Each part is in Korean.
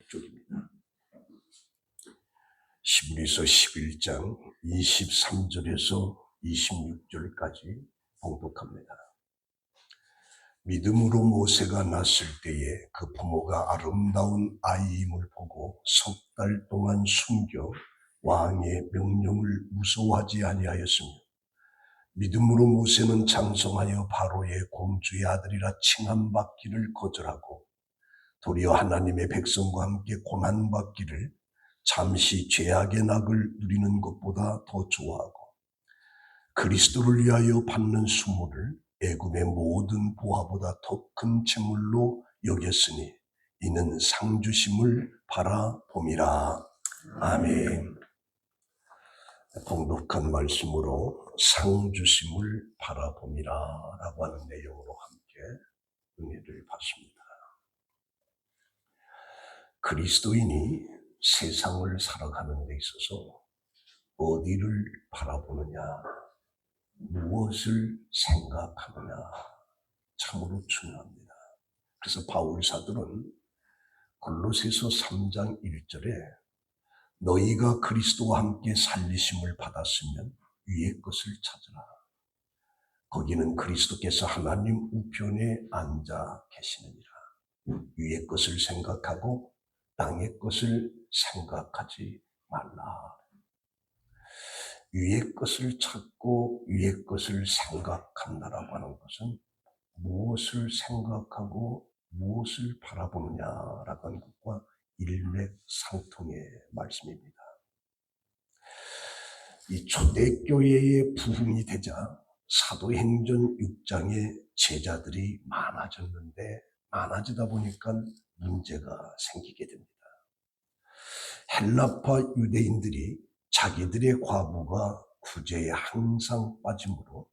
16쪽입니다. 히브리서 11장 23절에서 26절까지 봉독합니다. 믿음으로 모세가 낳았을 때에 그 부모가 아름다운 아이임을 보고 석 달 동안 숨겨 왕의 명령을 무서워하지 아니하였으며, 믿음으로 모세는 장성하여 바로의 공주의 아들이라 칭함받기를 거절하고 도리어 하나님의 백성과 함께 고난받기를 잠시 죄악의 낙을 누리는 것보다 더 좋아하고, 그리스도를 위하여 받는 수모를 애굽의 모든 보화보다 더 큰 재물로 여겼으니 이는 상주심을 바라봄이라. 아멘. 봉독한 말씀으로 상주심을 바라봄이라 라고 하는 내용으로 함께 은혜를 받습니다. 그리스도인이 세상을 살아가는 데 있어서 어디를 바라보느냐, 무엇을 생각하느냐, 참으로 중요합니다. 그래서 바울 사도는 골로새서 3장 1절에 너희가 그리스도와 함께 살리심을 받았으면 위의 것을 찾으라. 거기는 그리스도께서 하나님 우편에 앉아 계시느니라. 위의 것을 생각하고 땅의 것을 생각하지 말라. 위의 것을 찾고 위의 것을 생각한다라고 하는 것은 무엇을 생각하고 무엇을 바라보느냐라고 하는 것과 일맥상통의 말씀입니다. 이 초대교회의 부흥이 되자 사도행전 6장에 제자들이 많아지다 보니까 문제가 생기게 됩니다. 헬라파 유대인들이 자기들의 과부가 구제에 항상 빠짐으로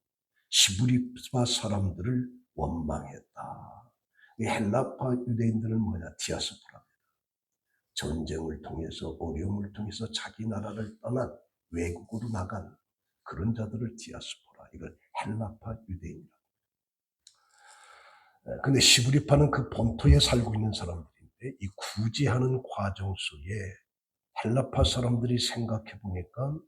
히브리파 사람들을 원망했다. 이 헬라파 유대인들은 디아스포라입니다. 전쟁을 통해서 어려움을 통해서 자기 나라를 떠난 외국으로 나간 그런 자들을 디아스포라, 이걸 헬라파 유대인이라고. 근데 히브리파는 그 본토에 살고 있는 사람들인데 이 구제하는 과정 속에 헬라파 사람들이 생각해 보니까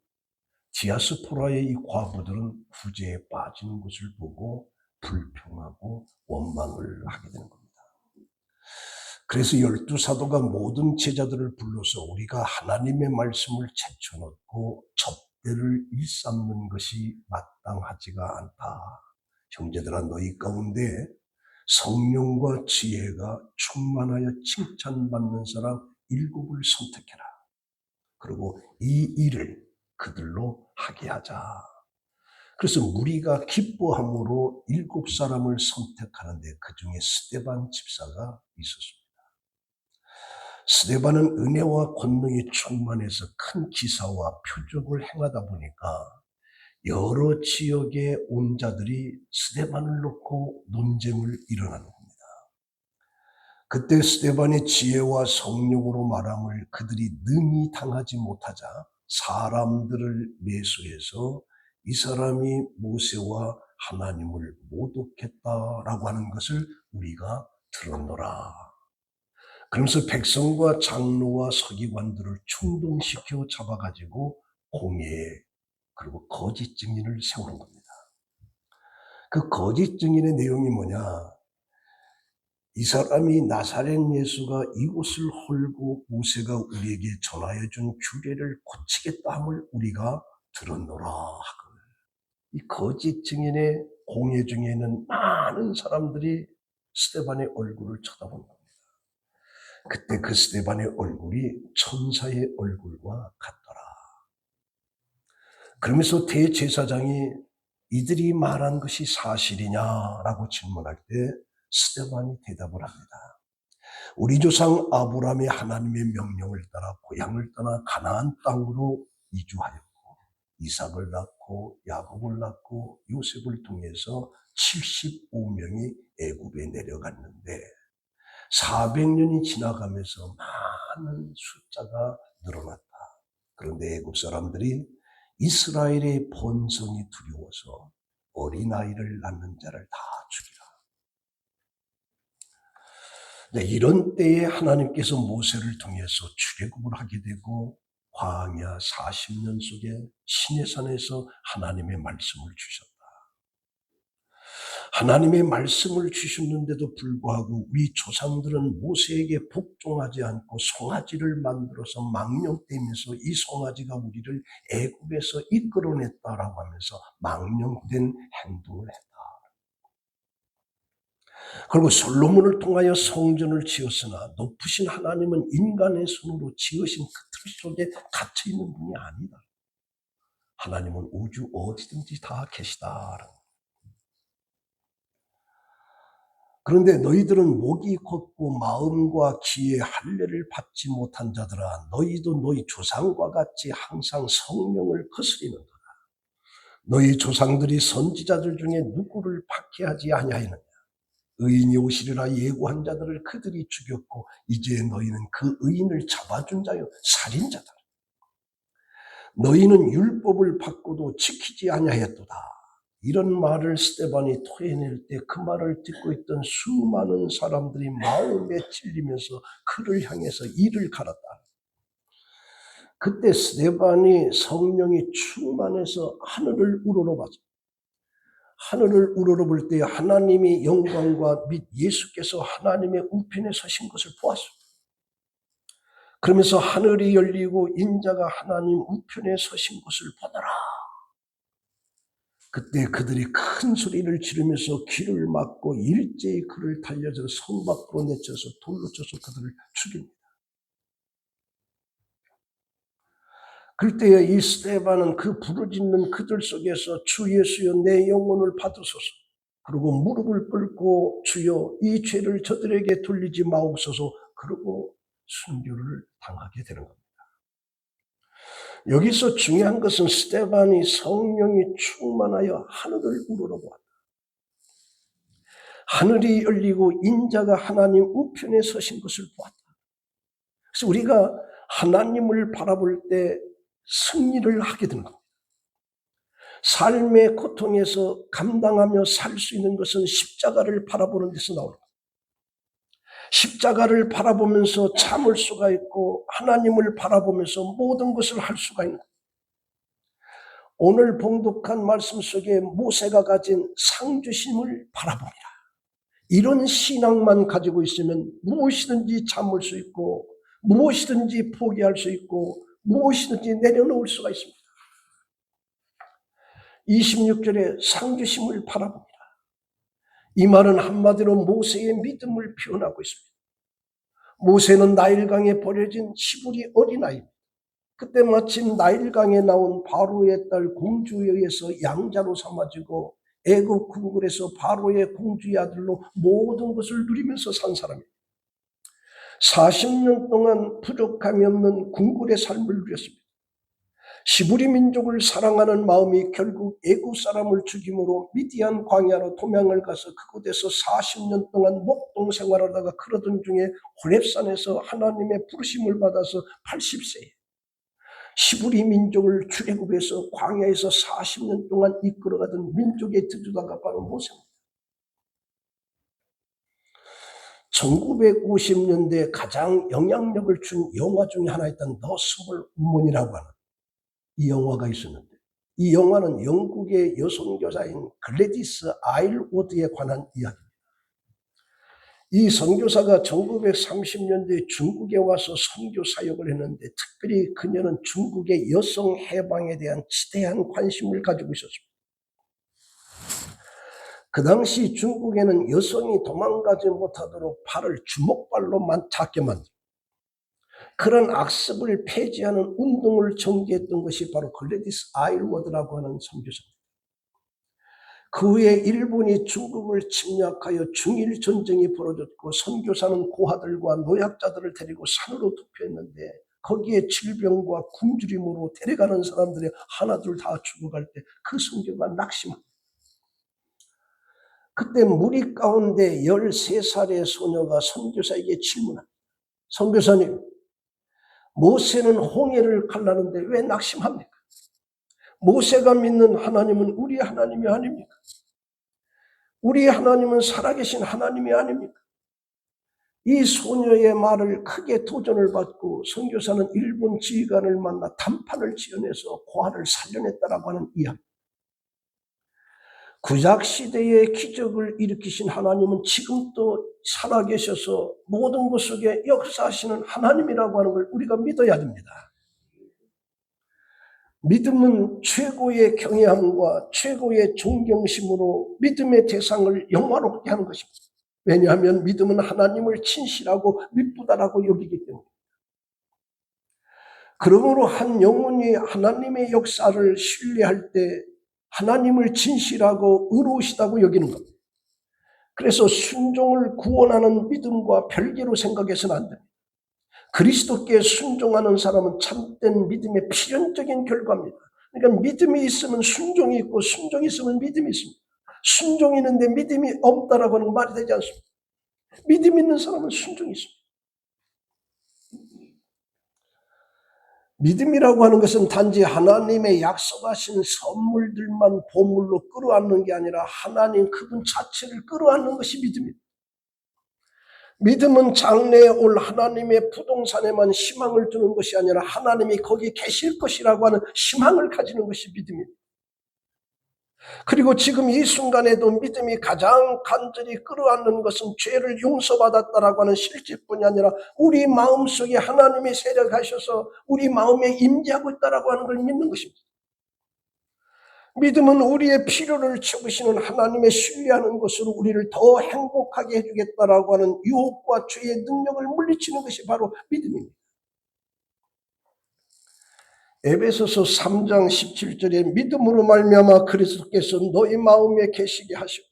디아스포라의 이 과부들은 구제에 빠지는 것을 보고 불평하고 원망을 하게 되는 겁니다. 그래서 12사도가 모든 제자들을 불러서 우리가 하나님의 말씀을 제쳐놓고 접대를 일삼는 것이 마땅하지가 않다. 형제들아, 너희 가운데 성령과 지혜가 충만하여 칭찬받는 사람 7을 선택해라. 그리고 이 일을 그들로 하게 하자. 그래서 무리가 기뻐함으로 7사람을 선택하는데 그 중에 스데반 집사가 있었습니다. 스데반은 은혜와 권능이 충만해서 큰 기사와 표적을 행하다 보니까 여러 지역의 온 자들이 스데반을 놓고 논쟁을 일어나는 겁니다. 그때 스데반의 지혜와 성령으로 말함을 그들이 능히 당하지 못하자 사람들을 매수해서 이 사람이 모세와 하나님을 모독했다라고 하는 것을 우리가 들었노라. 그러면서 백성과 장로와 서기관들을 충동시켜 잡아가지고 공회에, 그리고 거짓 증인을 세우는 겁니다. 그 거짓 증인의 내용이 뭐냐? 이 사람이 나사렛 예수가 이곳을 헐고 모세가 우리에게 전하여 준 규례를 고치겠다 함을 우리가 들었노라 하거든요. 이 거짓 증인의 공회 중에는 많은 사람들이 스데반의 얼굴을 쳐다본 겁니다. 그때 그 스데반의 얼굴이 천사의 얼굴과 같더라. 그러면서 대제사장이 이들이 말한 것이 사실이냐라고 질문할 때 스데반이 대답을 합니다. 우리 조상 아브라함이 하나님의 명령을 따라 고향을 떠나 가나안 땅으로 이주하였고 이삭을 낳고 야곱을 낳고 요셉을 통해서 75명이 애굽에 내려갔는데 400년이 지나가면서 많은 숫자가 늘어났다. 그런데 애굽 사람들이 이스라엘의 번성이 두려워서 어린아이를 낳는 자를 다 죽이라. 이런 때에 하나님께서 모세를 통해서 출애굽을 하게 되고 광야 40년 속에 시내산에서 하나님의 말씀을 주셨다. 하나님의 말씀을 주셨는데도 불구하고 우리 조상들은 모세에게 복종하지 않고 송아지를 만들어서 망령되면서 이 송아지가 우리를 애굽에서 이끌어냈다라고 하면서 망령된 행동을 했다. 그리고 솔로몬을 통하여 성전을 지었으나 높으신 하나님은 인간의 손으로 지으신 그 틀 속에 갇혀있는 분이 아니다. 하나님은 우주 어디든지 다 계시다. 그런데 너희들은 목이 걷고 마음과 귀에 할례를 받지 못한 자들아, 너희도 너희 조상과 같이 항상 성령을 거스리는도다. 너희 조상들이 선지자들 중에 누구를 박해하지 아니하였느냐? 의인이 오시리라 예고한 자들을 그들이 죽였고 이제 너희는 그 의인을 잡아준 자요 살인자다. 너희는 율법을 받고도 지키지 아니하였도다. 이런 말을 스데반이 토해낼 때 그 말을 듣고 있던 수많은 사람들이 마음에 찔리면서 그를 향해서 이를 갈았다. 그때 스데반이 성령이 충만해서 하늘을 우러러봤다. 하늘을 우러러볼 때 하나님의 영광과 및 예수께서 하나님의 우편에 서신 것을 보았습니다. 그러면서 하늘이 열리고 인자가 하나님 우편에 서신 것을 보더라. 그때 그들이 큰 소리를 지르면서 귀를 막고 일제히 그를 달려서 성 밖으로 내쳐서 돌로 쳐서 그들을 죽입니다. 그때에 이 스데반은 그 부르짖는 그들 속에서 주 예수여 내 영혼을 받으소서, 그리고 무릎을 꿇고 주여 이 죄를 저들에게 돌리지 마옵소서, 그리고 순교를 당하게 되는 겁니다. 여기서 중요한 것은 스데반이 성령이 충만하여 하늘을 우러러보았다. 하늘이 열리고 인자가 하나님 우편에 서신 것을 보았다. 그래서 우리가 하나님을 바라볼 때 승리를 하게 되는 겁니다. 삶의 고통에서 감당하며 살 수 있는 것은 십자가를 바라보는 데서 나옵니다. 십자가를 바라보면서 참을 수가 있고 하나님을 바라보면서 모든 것을 할 수가 있는 거예요. 오늘 봉독한 말씀 속에 모세가 가진 상주심을 바라봅니다. 이런 신앙만 가지고 있으면 무엇이든지 참을 수 있고 무엇이든지 포기할 수 있고 무엇이든지 내려놓을 수가 있습니다. 26절에 상주심을 바라봅니다. 이 말은 한마디로 모세의 믿음을 표현하고 있습니다. 모세는 나일강에 버려진 시부리 어린아이입니다. 그때 마침 나일강에 나온 바로의 딸 공주에 의해서 양자로 삼아지고 애굽 궁궐에서 바로의 공주의 아들로 모든 것을 누리면서 산 사람입니다. 40년 동안 부족함이 없는 궁궐의 삶을 누렸습니다. 시부리 민족을 사랑하는 마음이 결국 애굽 사람을 죽임으로 미디안 광야로 도망을 가서 그곳에서 40년 동안 목동 생활하다가 그러던 중에 호렙산에서 하나님의 부르심을 받아서 80세에 시부리 민족을 출애굽해서 광야에서 40년 동안 이끌어가던 민족의 지도자가 바로 모세입니다. 1950년대 가장 영향력을 준 영화 중에 하나였던 The Small Woman이라고 하는 이 영화가 있었는데, 이 영화는 영국의 여선교사인 글래디스 아일워드에 관한 이야기입니다. 이 선교사가 1930년대 중국에 와서 선교 사역을 했는데 특별히 그녀는 중국의 여성 해방에 대한 지대한 관심을 가지고 있었습니다. 그 당시 중국에는 여성이 도망가지 못하도록 발을 주먹발로만 잡게 만들고 그런 악습을 폐지하는 운동을 전개했던 것이 바로 글래디스 아일워드라고 하는 선교사입니다. 그 후에 일본이 중국을 침략하여 중일 전쟁이 벌어졌고 선교사는 고아들과 노약자들을 데리고 산으로 투표했는데 거기에 질병과 굶주림으로 데려가는 사람들이 하나둘 다 죽어갈 때 그 선교가 낙심합니다. 그때 무리 가운데 13살의 소녀가 선교사에게 질문합니다. 선교사님, 모세는 홍해를 갈라는데 왜 낙심합니까? 모세가 믿는 하나님은 우리 하나님이 아닙니까? 우리 하나님은 살아계신 하나님이 아닙니까? 이 소녀의 말을 크게 도전을 받고 선교사는 일본 지휘관을 만나 단판을 지어내서 고아를 살려냈다라고 하는 이야기. 구약시대의 기적을 일으키신 하나님은 지금도 살아계셔서 모든 것 속에 역사하시는 하나님이라고 하는 걸 우리가 믿어야 됩니다. 믿음은 최고의 경외함과 최고의 존경심으로 믿음의 대상을 영화롭게 하는 것입니다. 왜냐하면 믿음은 하나님을 진실하고 미쁘다라고 여기기 때문에. 그러므로 한 영혼이 하나님의 역사를 신뢰할 때 하나님을 진실하고 의로우시다고 여기는 겁니다. 그래서 순종을 구원하는 믿음과 별개로 생각해서는 안 됩니다. 그리스도께 순종하는 사람은 참된 믿음의 필연적인 결과입니다. 그러니까 믿음이 있으면 순종이 있고 순종이 있으면 믿음이 있습니다. 순종이 있는데 믿음이 없다라고 하는 건 말이 되지 않습니다. 믿음 있는 사람은 순종이 있습니다. 믿음이라고 하는 것은 단지 하나님의 약속하신 선물들만 보물로 끌어안는 게 아니라 하나님 그분 자체를 끌어안는 것이 믿음입니다. 믿음은 장래에 올 하나님의 부동산에만 희망을 두는 것이 아니라 하나님이 거기 계실 것이라고 하는 희망을 가지는 것이 믿음입니다. 그리고 지금 이 순간에도 믿음이 가장 간절히 끌어안는 것은 죄를 용서받았다라고 하는 실제뿐이 아니라 우리 마음속에 하나님이 세력하셔서 우리 마음에 임재하고 있다라고 하는 걸 믿는 것입니다. 믿음은 우리의 필요를 채우시는 하나님의 신뢰하는 것으로 우리를 더 행복하게 해주겠다라고 하는 유혹과 죄의 능력을 물리치는 것이 바로 믿음입니다. 에베소서 3장 17절에 믿음으로 말미암아 그리스도께서 너희 마음에 계시게 하시고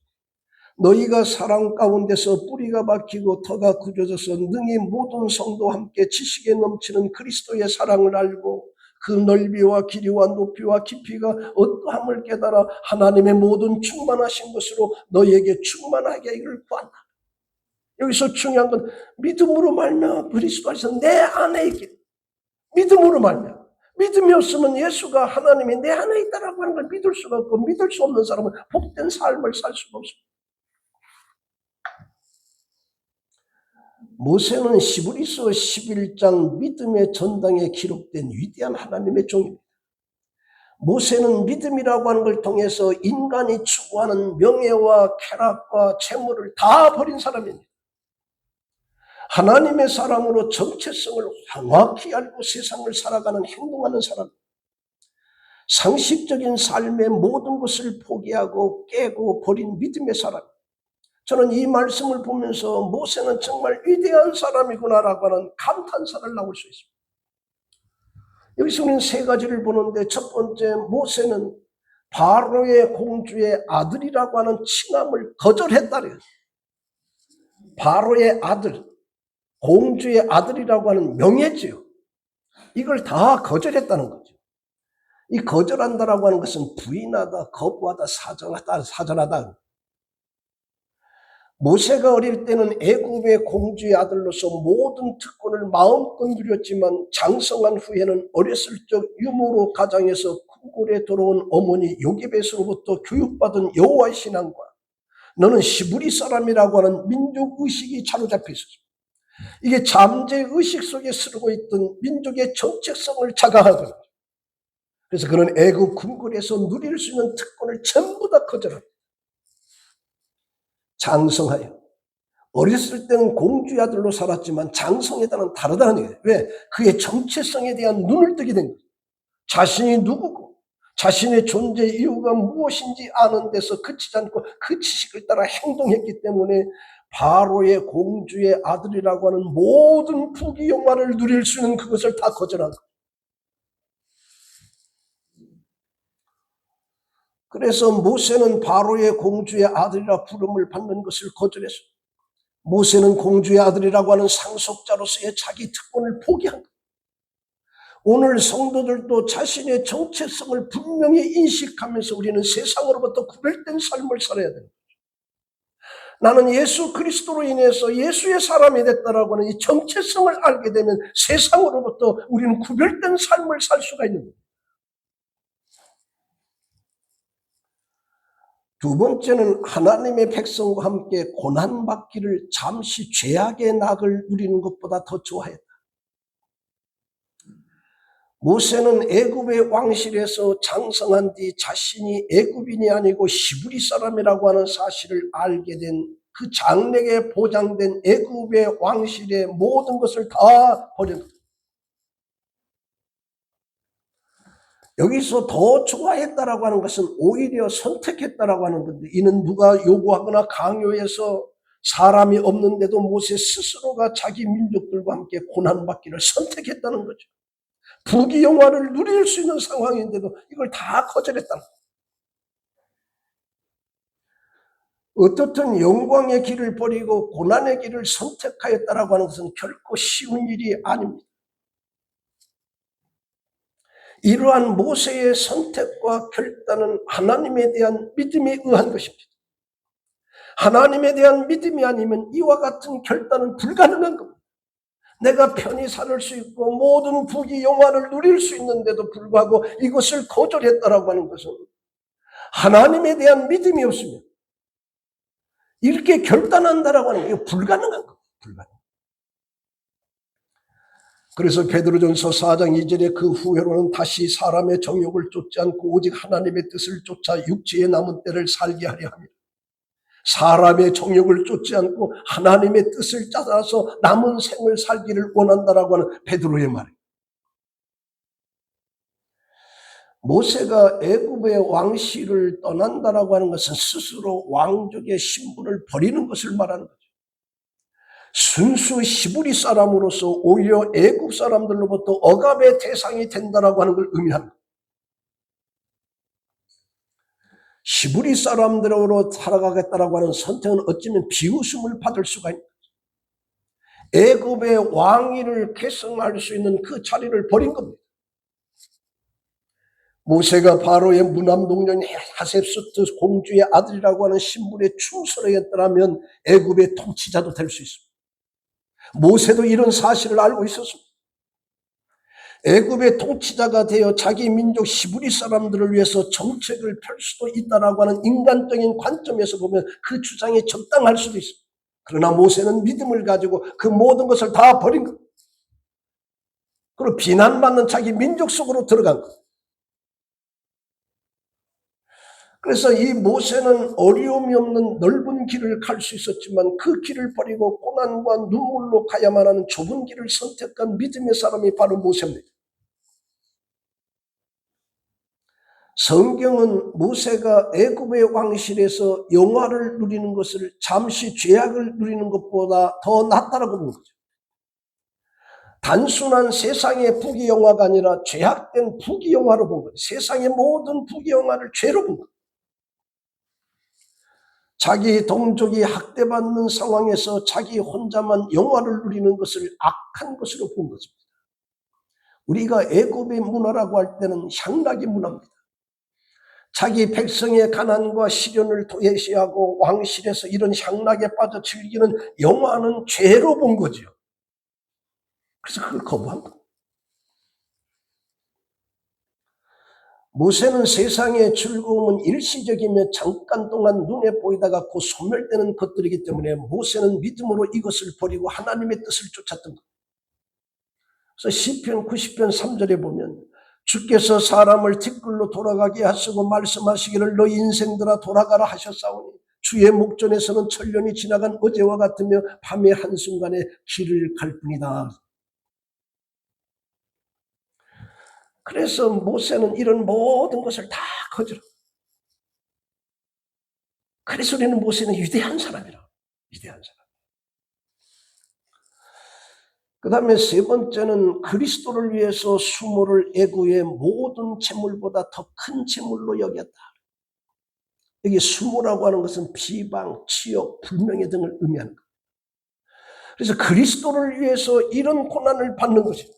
너희가 사랑 가운데서 뿌리가 박히고 터가 굳어져서 능히 모든 성도와 함께 지식에 넘치는 그리스도의 사랑을 알고 그 넓이와 길이와 높이와 깊이가 어떠함을 깨달아 하나님의 모든 충만하신 것으로 너희에게 충만하게 하기를 구한다. 여기서 중요한 건 믿음으로 말미암아 그리스도 안에서 내 안에 있게. 믿음으로 말미암아. 믿음이 없으면 예수가 하나님이 내 안에 있다라고 하는 걸 믿을 수가 없고 믿을 수 없는 사람은 복된 삶을 살 수가 없습니다. 모세는 히브리서 11장 믿음의 전당에 기록된 위대한 하나님의 종입니다. 모세는 믿음이라고 하는 걸 통해서 인간이 추구하는 명예와 쾌락과 재물을 다 버린 사람입니다. 하나님의 사람으로 정체성을 정확히 알고 세상을 살아가는 행동하는 사람, 상식적인 삶의 모든 것을 포기하고 깨고 버린 믿음의 사람. 저는 이 말씀을 보면서 모세는 정말 위대한 사람이구나라고 하는 감탄사를 나올 수 있습니다. 여기서 우리는 세 가지를 보는데 첫 번째, 모세는 바로의 공주의 아들이라고 하는 칭함을 거절했다래요. 바로의 아들, 공주의 아들이라고 하는 명예지요. 이걸 다 거절했다는 거죠. 이 거절한다라고 하는 것은 부인하다, 거부하다, 사절하다. 모세가 어릴 때는 애굽의 공주의 아들로서 모든 특권을 마음껏 누렸지만 장성한 후에는 어렸을 적 유모로 가장에서 궁궐에 들어온 어머니 요게벳으로부터 교육받은 여호와의 신앙과 너는 히브리 사람이라고 하는 민족의식이 사로잡혀 있었습니다. 이게 잠재의식 속에 쓰고 있던 민족의 정체성을 자각하거든요. 그래서 그는 애굽 궁궐에서 누릴 수 있는 특권을 전부 다 거절합니다. 장성하여 어렸을 때는 공주의 아들로 살았지만 장성에 따른 다르다는 얘기예요. 왜? 그의 정체성에 대한 눈을 뜨게 된 거예요. 자신이 누구고 자신의 존재 이유가 무엇인지 아는 데서 그치지 않고 그 지식을 따라 행동했기 때문에 바로의 공주의 아들이라고 하는 모든 부귀 영화를 누릴 수 있는 그것을 다 거절한 거예요. 그래서 모세는 바로의 공주의 아들이라 부름을 받는 것을 거절했어요. 모세는 공주의 아들이라고 하는 상속자로서의 자기 특권을 포기한 거예요. 오늘 성도들도 자신의 정체성을 분명히 인식하면서 우리는 세상으로부터 구별된 삶을 살아야 됩니다. 나는 예수 그리스도로 인해서 예수의 사람이 됐다라고 하는 이 정체성을 알게 되면 세상으로부터 우리는 구별된 삶을 살 수가 있는 거예요. 두 번째는 하나님의 백성과 함께 고난받기를 잠시 죄악의 낙을 누리는 것보다 더 좋아했다. 모세는 애굽의 왕실에서 장성한 뒤 자신이 애굽인이 아니고 히브리 사람이라고 하는 사실을 알게 된 그 장래에 보장된 애굽의 왕실의 모든 것을 다 버렸다. 여기서 더 좋아했다라고 하는 것은 오히려 선택했다라고 하는 건데, 이는 누가 요구하거나 강요해서 사람이 없는데도 모세 스스로가 자기 민족들과 함께 고난받기를 선택했다는 거죠. 부귀영화를 누릴 수 있는 상황인데도 이걸 다 거절했다는 거예요. 어떻든 영광의 길을 버리고 고난의 길을 선택하였다라고 하는 것은 결코 쉬운 일이 아닙니다. 이러한 모세의 선택과 결단은 하나님에 대한 믿음에 의한 것입니다. 하나님에 대한 믿음이 아니면 이와 같은 결단은 불가능한 겁니다. 내가 편히 살 수 있고 모든 부귀 영화를 누릴 수 있는데도 불구하고 이것을 거절했다라고 하는 것은 하나님에 대한 믿음이 없으면 이렇게 결단한다라고 하는 게 불가능한 겁니다. 불가능. 그래서 베드로전서 4장 2절에 그 후회로는 다시 사람의 정욕을 쫓지 않고 오직 하나님의 뜻을 쫓아 육체의 남은 때를 살게 하려 합니다. 사람의 정욕을 쫓지 않고 하나님의 뜻을 따라서 남은 생을 살기를 원한다라고 하는 베드로의 말이에요. 모세가 애굽의 왕실을 떠난다라고 하는 것은 스스로 왕족의 신분을 버리는 것을 말하는 거죠. 순수 히브리 사람으로서 오히려 애굽 사람들로부터 억압의 대상이 된다라고 하는 걸 의미합니다. 히브리 사람들로 살아가겠다라고 하는 선택은 어쩌면 비웃음을 받을 수가 있는 거죠. 애굽의 왕위를 계승할 수 있는 그 자리를 버린 겁니다. 모세가 바로의 무남동녀인 하셉수트 공주의 아들이라고 하는 신분에 충실하였더라면 애굽의 통치자도 될 수 있습니다. 모세도 이런 사실을 알고 있었습니다. 애굽의 통치자가 되어 자기 민족 히브리 사람들을 위해서 정책을 펼 수도 있다라고 하는 인간적인 관점에서 보면 그 주장이 적당할 수도 있습니다. 그러나 모세는 믿음을 가지고 그 모든 것을 다 버린 것. 그리고 비난받는 자기 민족 속으로 들어간 것. 그래서 이 모세는 어려움이 없는 넓은 길을 갈 수 있었지만 그 길을 버리고 고난과 눈물로 가야만 하는 좁은 길을 선택한 믿음의 사람이 바로 모세입니다. 성경은 모세가 애굽의 왕실에서 영화를 누리는 것을 잠시 죄악을 누리는 것보다 더 낫다라고 본 거죠. 단순한 세상의 부귀영화가 아니라 죄악된 부귀영화로 본 거죠. 세상의 모든 부귀영화를 죄로 본 거죠. 자기 동족이 학대받는 상황에서 자기 혼자만 영화를 누리는 것을 악한 것으로 본 것입니다. 우리가 애굽의 문화라고 할 때는 향락의 문화입니다. 자기 백성의 가난과 시련을 도외시하고 왕실에서 이런 향락에 빠져 즐기는 영화는 죄로 본 거죠. 그래서 그걸 거부한 거예요. 모세는 세상의 즐거움은 일시적이며 잠깐 동안 눈에 보이다가 곧 소멸되는 것들이기 때문에 모세는 믿음으로 이것을 버리고 하나님의 뜻을 쫓았던 거예요. 그래서 시편 90편 3절에 보면 주께서 사람을 뒷글로 돌아가게 하시고 말씀하시기를 너희 인생들아 돌아가라 하셨사오니 주의 목전에서는 천년이 지나간 어제와 같으며 밤의 한순간에 길을 갈 뿐이다. 그래서 모세는 이런 모든 것을 다 거절하고, 그래서 우리는 모세는 위대한 사람이라. 위대한 사람. 그 다음에 세 번째는 그리스도를 위해서 수모를 애구의 모든 재물보다 더 큰 재물로 여겼다. 여기 수모라고 하는 것은 비방, 치욕, 불명예 등을 의미하는 거예요. 그래서 그리스도를 위해서 이런 고난을 받는 것이죠.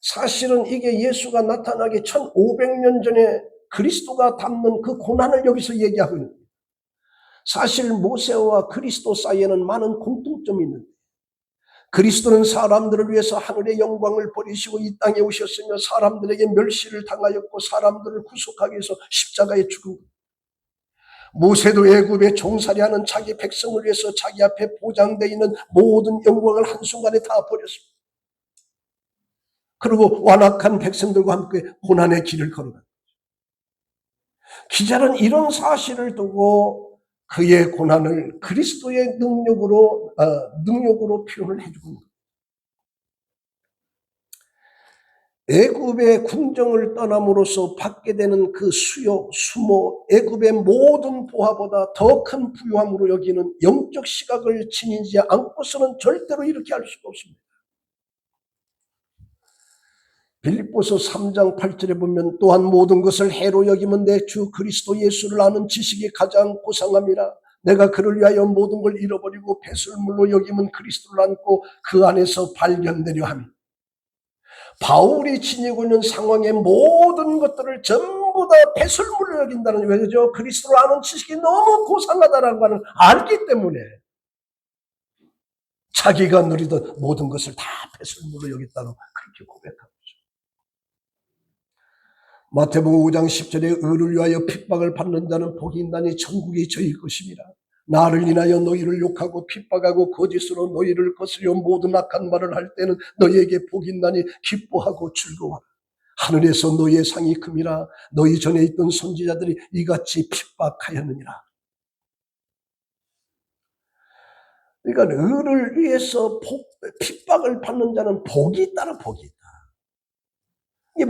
사실은 이게 예수가 나타나기 1500년 전에 그리스도가 담는 그 고난을 여기서 얘기하고 있는 거예요. 사실 모세와 그리스도 사이에는 많은 공통점이 있는데, 그리스도는 사람들을 위해서 하늘의 영광을 버리시고 이 땅에 오셨으며 사람들에게 멸시를 당하였고 사람들을 구속하기 위해서 십자가에 죽은 것. 모세도 애굽에 종살이하는 자기 백성을 위해서 자기 앞에 보장되어 있는 모든 영광을 한순간에 다 버렸습니다. 그리고 완악한 백성들과 함께 고난의 길을 걸어간 거죠. 기자는 이런 사실을 두고 그의 고난을 그리스도의 능력으로 표현을 해주고 있는 거예요. 애굽의 궁정을 떠남으로써 받게 되는 그 수요, 수모, 애굽의 모든 보화보다 더 큰 부유함으로 여기는 영적 시각을 지니지 않고서는 절대로 이렇게 할 수가 없습니다. 빌립보서 3장 8절에 보면 또한 모든 것을 해로 여기면 내 주 그리스도 예수를 아는 지식이 가장 고상함이라. 내가 그를 위하여 모든 걸 잃어버리고 배설물로 여기면 그리스도를 안고 그 안에서 발견되려 함이. 바울이 지니고 있는 상황의 모든 것들을 전부 다 배설물로 여긴다는, 왜죠? 그리스도를 아는 지식이 너무 고상하다는 것을 알기 때문에 자기가 누리던 모든 것을 다 배설물로 여겼다고 그렇게 고백합니다. 마태복음 5장 10절에 의를 위하여 핍박을 받는 자는 복이 있나니 천국이 저희 것입니다. 나를 인하여 너희를 욕하고 핍박하고 거짓으로 너희를 거스려 모든 악한 말을 할 때는 너희에게 복이 있나니 기뻐하고 즐거워하라. 하늘에서 너희의 상이 큼이라. 너희 전에 있던 선지자들이 이같이 핍박하였느니라. 그러니까 의를 위해서 핍박을 받는 자는 복이 있다는 복이 있다.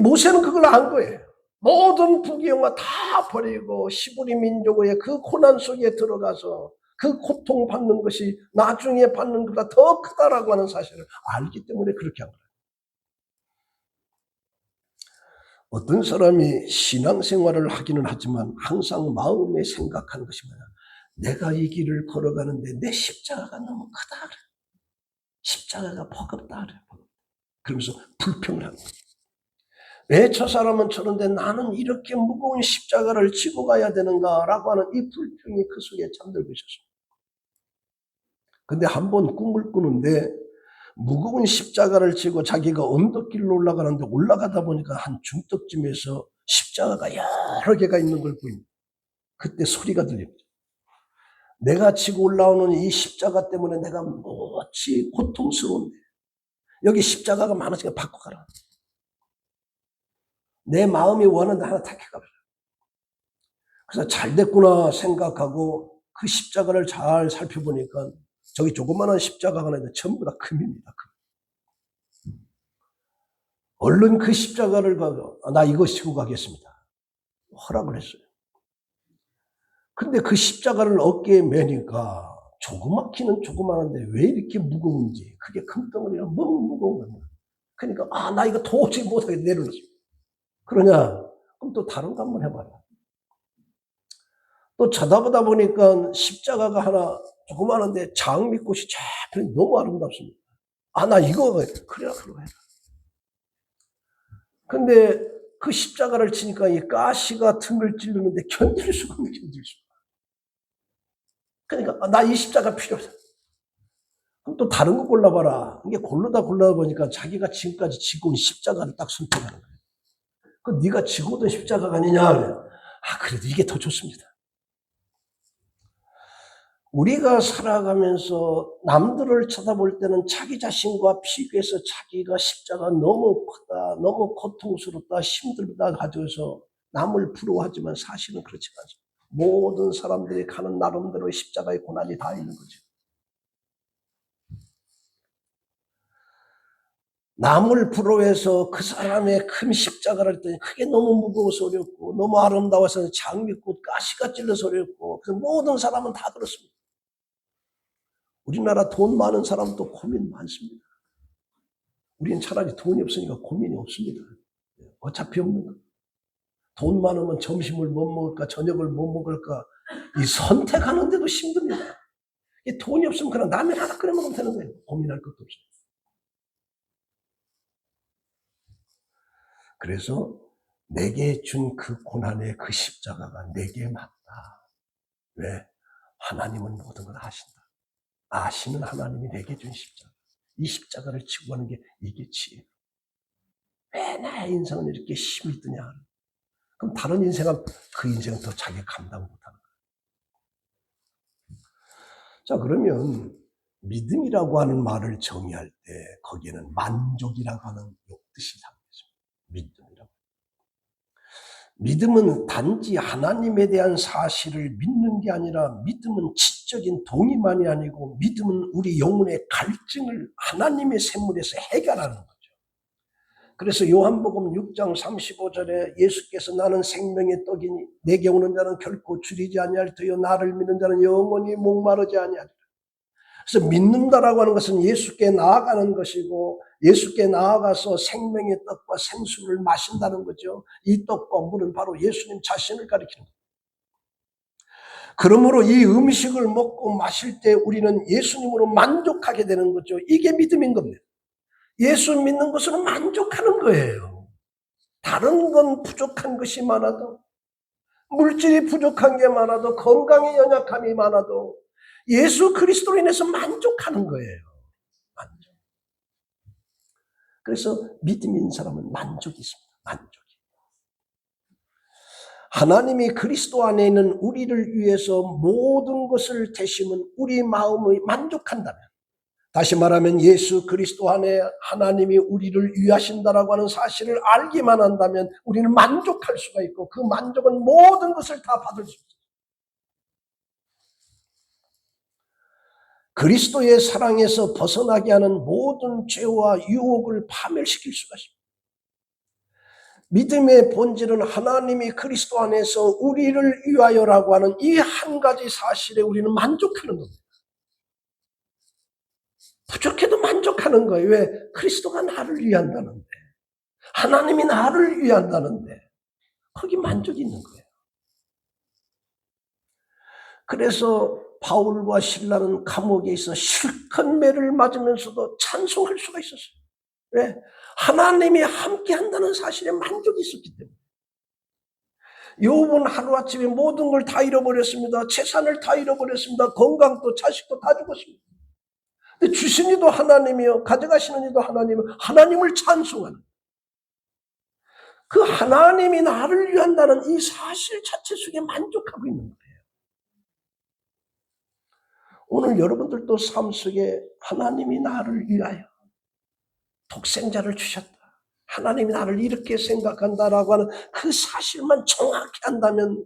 모세는 그걸 안 거예요. 모든 부귀영화 다 버리고 시부리 민족의 그 고난 속에 들어가서 그 고통받는 것이 나중에 받는 것보다 더 크다라고 하는 사실을 알기 때문에 그렇게 한 거예요. 어떤 사람이 신앙생활을 하기는 하지만 항상 마음에 생각하는 것이 뭐냐, 내가 이 길을 걸어가는데 내 십자가가 너무 크다 그래. 십자가가 버겁다 그래. 그러면서 불평을 합니다. 왜 저 사람은 저런데 나는 이렇게 무거운 십자가를 지고 가야 되는가라고 하는 이 불평이 그 속에 잠들고 있었습니다. 근데 한 번 꿈을 꾸는데 무거운 십자가를 지고 자기가 언덕길로 올라가는데 올라가다 보니까 한 중턱쯤에서 십자가가 여러 개가 있는 걸 보입니다. 그때 소리가 들립니다. 내가 지고 올라오는 이 십자가 때문에 내가 몹시 고통스러운데 여기 십자가가 많으니까 바꿔가라. 내 마음이 원하는 데 하나 택해가라. 그래서 잘 됐구나 생각하고 그 십자가를 잘 살펴보니까 저기 조그마한 십자가가 아니라 전부 다 금입니다. 금. 얼른 그 십자가를 가고 나 이거 지고 가겠습니다. 허락을 했어요. 근데 그 십자가를 어깨에 매니까 조그맣기는 조그마한데 왜 이렇게 무거운지, 그게 큰 덩어리라 너무 무거운 거예요. 그러니까 나 이거 도저히 못하게 내려놨어요. 그러냐? 그럼 또 다른 거 한번 해봐라. 또 쳐다보다 보니까 십자가가 하나 조그마한데 장미꽃이 쫙 너무 아름답습니다. 나 이거 그래라 그러고 해라. 근데 그 십자가를 치니까 이 가시가 등을 찌르는데 견딜 수가 없네, 견딜 수가. 그러니까 나 이 십자가 필요 없어. 그럼 또 다른 거 골라봐라. 이게 고르다 보니까 자기가 지금까지 지고 온 십자가를 딱 선택하는 거예요. 그 네가 지고 오던 십자가가 아니냐? 그래도 이게 더 좋습니다. 우리가 살아가면서 남들을 쳐다볼 때는 자기 자신과 비교해서 자기가 십자가 너무 크다, 너무 고통스럽다, 힘들다 가져서 남을 부러워하지만 사실은 그렇지 않죠. 모든 사람들이 가는 나름대로 십자가의 고난이 다 있는 거죠. 남을 부러워해서 그 사람의 큰 십자가를 했더니 그게 너무 무거워서 어렵고 너무 아름다워서 장미꽃 가시가 찔러서 어렵고, 그래서 모든 사람은 다 그렇습니다. 우리나라 돈 많은 사람도 고민 많습니다. 우리는 차라리 돈이 없으니까 고민이 없습니다. 어차피 없는 거. 돈 많으면 점심을 못 먹을까, 저녁을 못 먹을까, 이 선택하는데도 힘듭니다. 이 돈이 없으면 그냥 라면 하나 끓여 먹으면 되는 거예요. 고민할 것도 없어요. 그래서 내게 준 그 고난의 그 십자가가 내게 맞다. 왜? 하나님은 모든 걸 아신다. 아시는 하나님이 내게 준 십자가. 이 십자가를 지고 가는 게 이게 지혜예요. 왜 나의 인생은 이렇게 힘이 드냐? 그럼 다른 인생은 그 인생은 더 자기가 감당 못하는 거예요. 자, 그러면 믿음이라고 하는 말을 정의할 때 거기에는 만족이라고 하는 뜻이 담겨있습니다. 믿음이라고. 믿음은 단지 하나님에 대한 사실을 믿는 게 아니라 믿음은 지적인 동의만이 아니고 믿음은 우리 영혼의 갈증을 하나님의 샘물에서 해결하는 거죠. 그래서 요한복음 6장 35절에 예수께서 나는 생명의 떡이니 내게 오는 자는 결코 줄이지 아니할 터요 나를 믿는 자는 영원히 목마르지 아니하리라. 그래서 믿는다라고 하는 것은 예수께 나아가는 것이고 예수께 나아가서 생명의 떡과 생수를 마신다는 거죠. 이 떡과 물은 바로 예수님 자신을 가리키는 거예요. 그러므로 이 음식을 먹고 마실 때 우리는 예수님으로 만족하게 되는 거죠. 이게 믿음인 겁니다. 예수 믿는 것으로 만족하는 거예요. 다른 건 부족한 것이 많아도 물질이 부족한 게 많아도 건강의 연약함이 많아도 예수 그리스도로 인해서 만족하는 거예요. 만족. 그래서 믿음 있는 사람은 만족이 있습니다. 만족이. 하나님이 그리스도 안에 있는 우리를 위해서 모든 것을 대심은 우리 마음이 만족한다면, 다시 말하면 예수 그리스도 안에 하나님이 우리를 위하신다라고 하는 사실을 알기만 한다면 우리는 만족할 수가 있고 그 만족은 모든 것을 다 받을 수 있어요. 그리스도의 사랑에서 벗어나게 하는 모든 죄와 유혹을 파멸시킬 수가 있습니다. 믿음의 본질은 하나님이 그리스도 안에서 우리를 위하여라고 하는 이 한 가지 사실에 우리는 만족하는 겁니다. 부족해도 만족하는 거예요. 왜? 그리스도가 나를 위한다는데, 하나님이 나를 위한다는데 거기 만족이 있는 거예요. 그래서 바울과 실라는 감옥에 있어 실컷 매를 맞으면서도 찬송할 수가 있었어요. 왜? 하나님이 함께 한다는 사실에 만족이 있었기 때문에. 욥은 하루아침에 모든 걸 다 잃어버렸습니다. 재산을 다 잃어버렸습니다. 건강도 자식도 다 죽었습니다. 근데 주신 이도 하나님이요 가져가시는 이도 하나님이요 하나님을 찬송하는 그 하나님이 나를 위한다는 이 사실 자체 속에 만족하고 있는 거예요. 오늘 여러분들도 삶 속에 하나님이 나를 위하여 독생자를 주셨다. 하나님이 나를 이렇게 생각한다라고 하는 그 사실만 정확히 한다면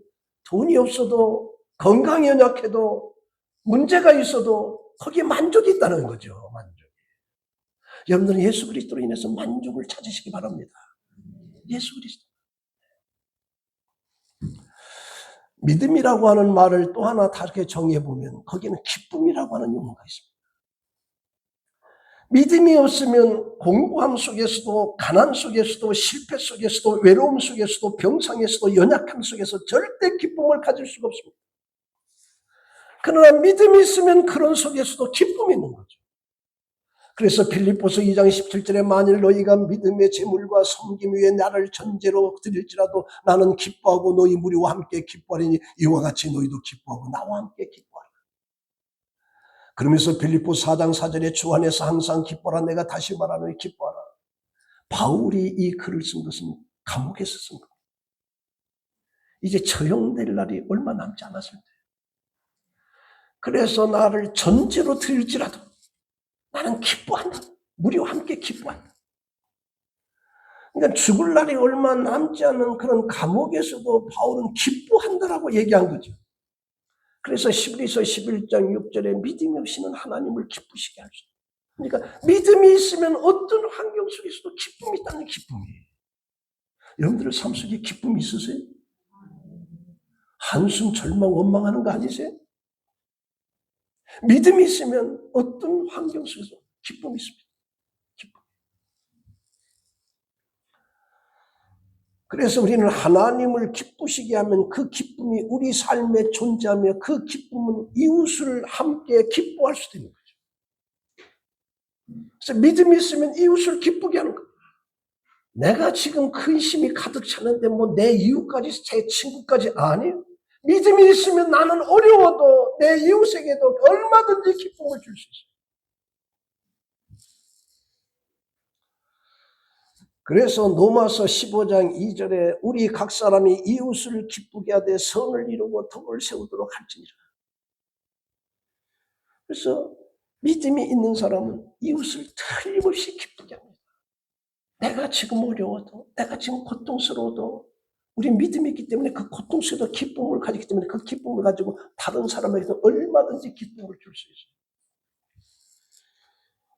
돈이 없어도 건강이 연약해도 문제가 있어도 거기에 만족이 있다는 거죠. 만족이. 여러분들은 예수 그리스도로 인해서 만족을 찾으시기 바랍니다. 예수 그리스도. 믿음이라고 하는 말을 또 하나 다르게 정의해보면 거기는 기쁨이라고 하는 용어가 있습니다. 믿음이 없으면 공고함 속에서도 가난 속에서도 실패 속에서도 외로움 속에서도 병상에서도 연약함 속에서 절대 기쁨을 가질 수가 없습니다. 그러나 믿음이 있으면 그런 속에서도 기쁨이 있는 거죠. 그래서 필립보서 2장 17절에 만일 너희가 믿음의 제물과 섬김 위에 나를 전제로 드릴지라도 나는 기뻐하고 너희 무리와 함께 기뻐하리니 이와 같이 너희도 기뻐하고 나와 함께 기뻐하라. 그러면서 필립보서 4장 4절에 주 안에서 항상 기뻐라. 내가 다시 말하노니 기뻐하라. 바울이 이 글을 쓴 것은 감옥에서 쓴 겁니다. 이제 처형될 날이 얼마 남지 않았을 때. 그래서 나를 전제로 드릴지라도 나는 기뻐한다. 무리와 함께 기뻐한다. 그러니까 죽을 날이 얼마 남지 않은 그런 감옥에서도 바울은 기뻐한다라고 얘기한 거죠. 그래서 히브리서 11장 6절에 믿음이 없이는 하나님을 기쁘시게 할 수 없다. 그러니까 믿음이 있으면 어떤 환경 속에서도 기쁨이 있다는 기쁨이에요. 여러분들의 삶 속에 기쁨이 있으세요? 한숨 절망 원망하는 거 아니세요? 믿음이 있으면 어떤 환경 속에서 기쁨이 있습니다. 기쁨. 그래서 우리는 하나님을 기쁘시게 하면 그 기쁨이 우리 삶에 존재하며 그 기쁨은 이웃을 함께 기뻐할 수도 있는 거죠. 그래서 믿음이 있으면 이웃을 기쁘게 하는 거예요. 내가 지금 근심이 가득 찼는데 뭐 내 이웃까지 제 친구까지 아니에요. 믿음이 있으면 나는 어려워도 내 이웃에게도 얼마든지 기쁨을 줄 수 있어요. 그래서 로마서 15장 2절에 우리 각 사람이 이웃을 기쁘게 하되 선을 이루고 덕을 세우도록 할지니라. 그래서 믿음이 있는 사람은 이웃을 틀림없이 기쁘게 합니다. 내가 지금 어려워도, 내가 지금 고통스러워도 우리 믿음이 있기 때문에 그 고통스러워도 기쁨을 가지기 때문에 그 기쁨을 가지고 다른 사람에게도 얼마든지 기쁨을 줄 수 있어요.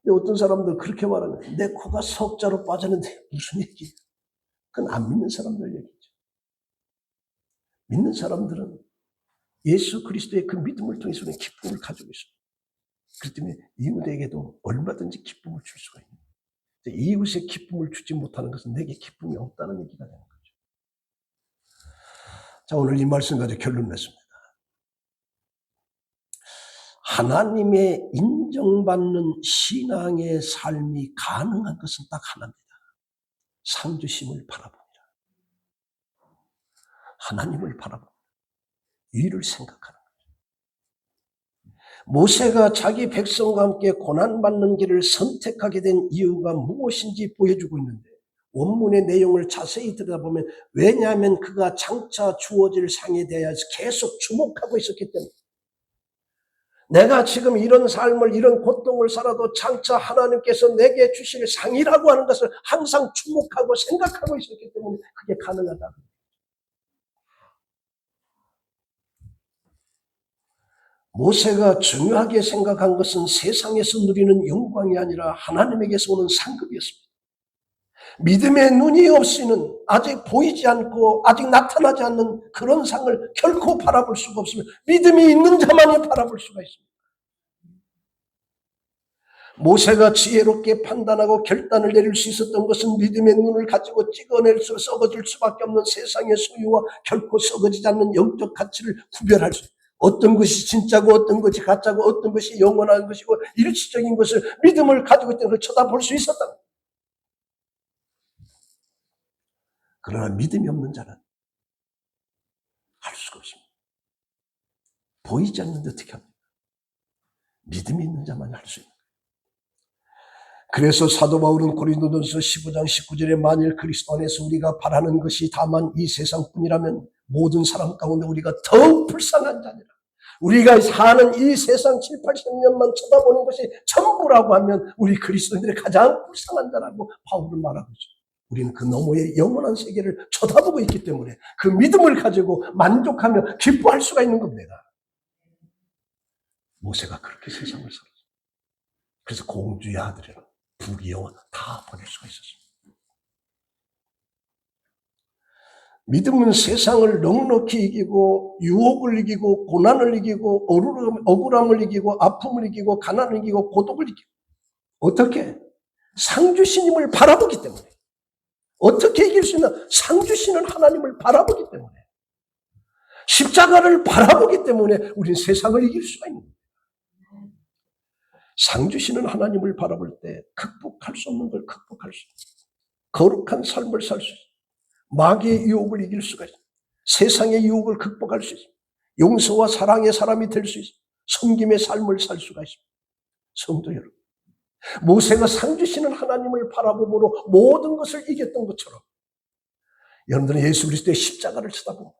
근데 어떤 사람들 그렇게 말하면 내 코가 석자로 빠졌는데 무슨 얘기예요? 그건 안 믿는 사람들 얘기죠. 믿는 사람들은 예수 그리스도의 그 믿음을 통해서는 기쁨을 가지고 있어요. 그렇기 때문에 이웃에게도 얼마든지 기쁨을 줄 수가 있는 거예요. 이웃의 기쁨을 주지 못하는 것은 내게 기쁨이 없다는 얘기가 되는 거죠. 자, 오늘 이 말씀 가지고 결론 냈습니다. 하나님의 인정받는 신앙의 삶이 가능한 것은 딱 하나입니다. 상주심을 바라봅니다. 하나님을 바라봅니다. 일을 생각하는 거죠. 모세가 자기 백성과 함께 고난받는 길을 선택하게 된 이유가 무엇인지 보여주고 있는데 원문의 내용을 자세히 들여다보면 왜냐하면 그가 장차 주어질 상에 대해서 계속 주목하고 있었기 때문에 내가 지금 이런 삶을 이런 고통을 살아도 장차 하나님께서 내게 주실 상이라고 하는 것을 항상 주목하고 생각하고 있었기 때문에 그게 가능하다. 모세가 중요하게 생각한 것은 세상에서 누리는 영광이 아니라 하나님에게서 오는 상급이었습니다. 믿음의 눈이 없이는 아직 보이지 않고 아직 나타나지 않는 그런 상을 결코 바라볼 수가 없으며 믿음이 있는 자만이 바라볼 수가 있습니다. 모세가 지혜롭게 판단하고 결단을 내릴 수 있었던 것은 믿음의 눈을 가지고 찍어낼 썩어질 수밖에 없는 세상의 소유와 결코 썩어지지 않는 영적 가치를 구별할 수 있어요. 어떤 것이 진짜고 어떤 것이 가짜고 어떤 것이 영원한 것이고 일시적인 것을 믿음을 가지고 있다는 걸 쳐다볼 수 있었다. 그러나 믿음이 없는 자는 할 수가 없습니다. 보이지 않는데 어떻게 합니까? 믿음이 있는 자만 할 수 있는 거예요. 그래서 사도 바울은 고린도전서 15장 19절에 만일 그리스도 안에서 우리가 바라는 것이 다만 이 세상뿐이라면 모든 사람 가운데 우리가 더욱 불쌍한 자니라. 우리가 사는 이 세상 7, 80년만 쳐다보는 것이 전부라고 하면 우리 그리스도인들의 가장 불쌍한 자라고 바울은 말하고 있어요. 우리는 그 너머의 영원한 세계를 쳐다보고 있기 때문에 그 믿음을 가지고 만족하며 기뻐할 수가 있는 겁니다. 모세가 그렇게 세상을 살았어요. 그래서 공주의 아들이라 부귀 영화 다 보낼 수가 있었습니다. 믿음은 세상을 넉넉히 이기고 유혹을 이기고 고난을 이기고 억울함을 이기고 아픔을 이기고 가난을 이기고 고독을 이기고 어떻게? 상주신임을 바라보기 때문에. 어떻게 이길 수 있나? 상주시는 하나님을 바라보기 때문에. 십자가를 바라보기 때문에 우리는 세상을 이길 수가 있는 거예요. 상주시는 하나님을 바라볼 때 극복할 수 없는 걸 극복할 수 있어요. 거룩한 삶을 살 수 있어요. 마귀의 유혹을 이길 수가 있어요. 세상의 유혹을 극복할 수 있어요. 용서와 사랑의 사람이 될 수 있어요. 섬김의 삶을 살 수가 있습니다. 성도 여러분, 모세가 상주시는 하나님을 바라봄으로 모든 것을 이겼던 것처럼 여러분들은 예수 그리스도의 십자가를 쳐다보고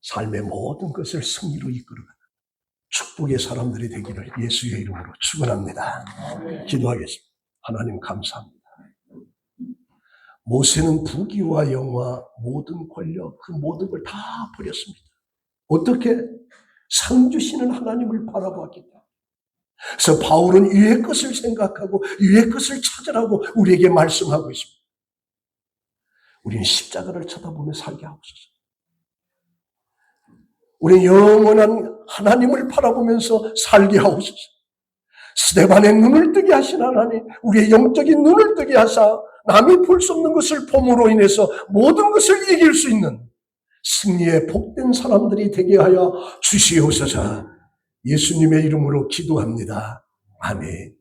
삶의 모든 것을 승리로 이끌어가는 축복의 사람들이 되기를 예수의 이름으로 축원합니다. 기도하겠습니다. 하나님 감사합니다. 모세는 부귀와 영화, 모든 권력, 그 모든 걸 다 버렸습니다. 어떻게? 상주시는 하나님을 바라보았기 때문에. 그래서 바울은 위의 것을 생각하고 위의 것을 찾으라고 우리에게 말씀하고 있습니다. 우리는 십자가를 쳐다보며 살게 하옵소서. 우리는 영원한 하나님을 바라보면서 살게 하옵소서. 스데반의 눈을 뜨게 하신 하나님, 우리의 영적인 눈을 뜨게 하사 남이 볼 수 없는 것을 봄으로 인해서 모든 것을 이길 수 있는 승리의 복된 사람들이 되게 하여 주시옵소서. 예수님의 이름으로 기도합니다. 아멘.